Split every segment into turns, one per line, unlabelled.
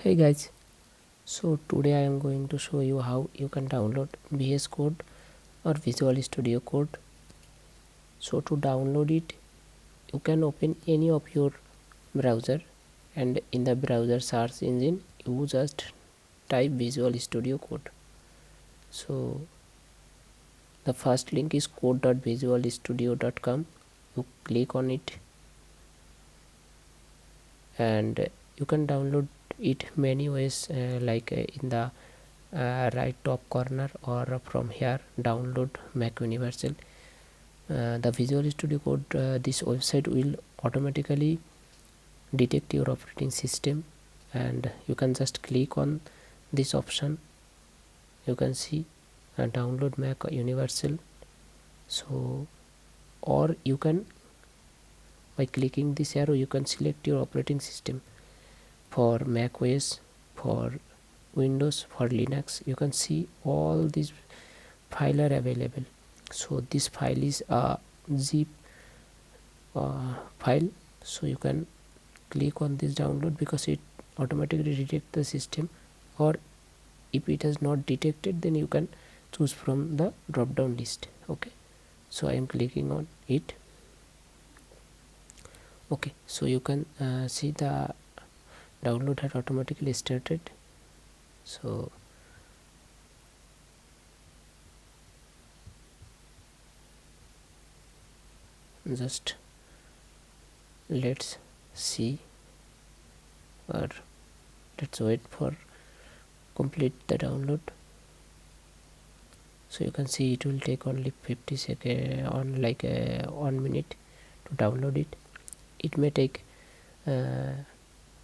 Hey guys, so today I am going to show you how you can download VS Code or Visual Studio Code. So to download it, you can open any of your browser, and in the browser search engine you just type Visual Studio Code. So the first link is code.visualstudio.com. You click on it and you can download it many ways, in the right top corner or from here, download Mac Universal. The Visual Studio Code, this website will automatically detect your operating system, and you can just click on this option. You can see download Mac Universal. So or you can, by clicking this arrow, you can select your operating system. For Mac OS, for Windows, for Linux, you can see all these files are available. So this file is a zip file, so you can click on this download because it automatically detects the system, or if it has not detected, then you can choose from the drop down list. Okay, so I am clicking on it. Okay, so you can see the download had automatically started. So just let's see, or let's wait for complete the download. So you can see it will take only 50 seconds, on 1 minute to download it. It may take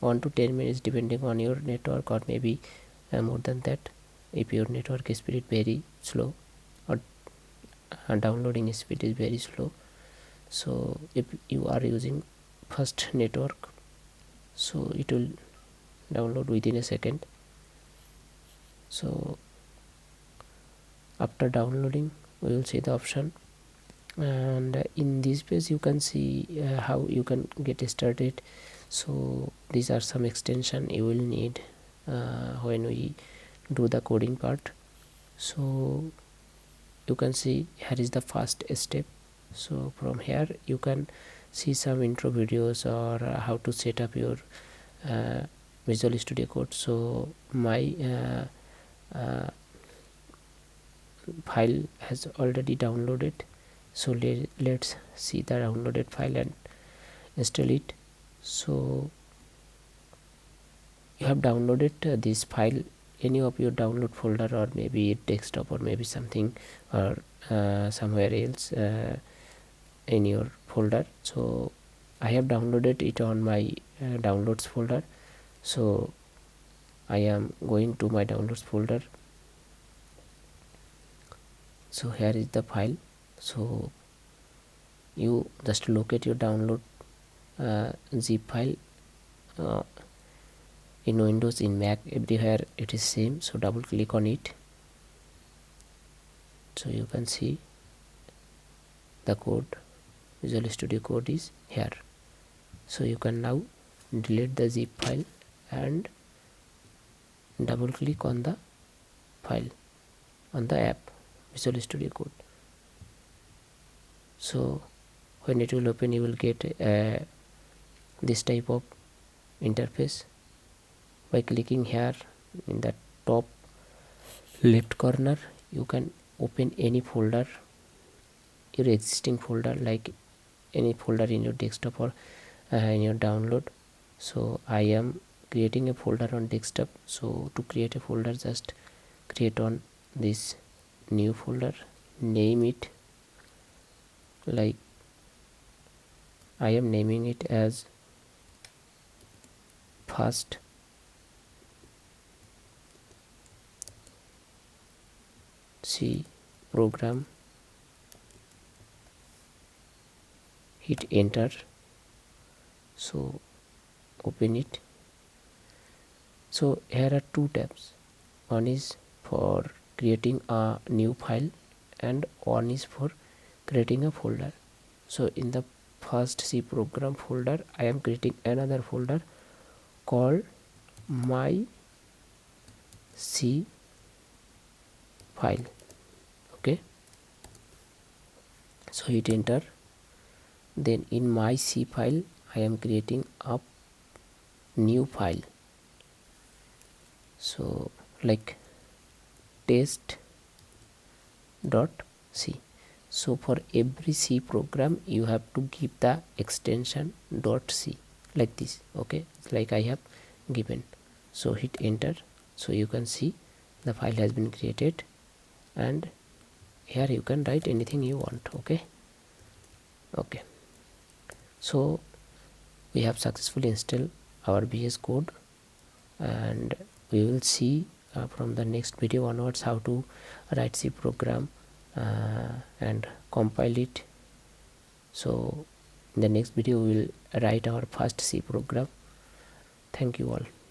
1 to 10 minutes depending on your network, or maybe more than that if your network speed is very slow, or downloading speed is very slow. So if you are using fast network, so it will download within a second. So after downloading, we will see the option, and in this page you can see how you can get started. So these are some extension you will need when we do the coding part. So you can see here is the first step. So from here you can see some intro videos, or how to set up your Visual Studio Code. So my file has already downloaded, so let's see the downloaded file and install it. So you have downloaded this file, any of your download folder, or maybe desktop, or maybe something, or somewhere else in your folder. So I have downloaded it on my downloads folder. So I am going to my downloads folder. So here is the file. So you just locate your download zip file. In Windows, in Mac, everywhere it is same. So double click on it. So you can see the code, Visual Studio Code is here. So you can now delete the zip file and double click on the file, on the app Visual Studio Code. So when it will open, you will get this type of interface. By clicking here in the top left corner, you can open any folder, your existing folder, like any folder in your desktop or in your download. So I am creating a folder on desktop. So to create a folder, just create on this new folder, name it, like I am naming it as first C program. Hit enter. So open it. So here are two tabs. One is for creating a new file, and one is for creating a folder. So in the first C program folder, I am creating another folder called my C file. Okay, so hit enter. Then in my C file I am creating a new file, so like test dot C. So for every C program you have to give the extension dot C like this. Okay, like I have given. So hit enter. So you can see the file has been created, and here you can write anything you want. Okay, so we have successfully installed our VS Code, and we will see from the next video onwards how to write C program and compile it. So in the next video we will write our first C program. Thank you all.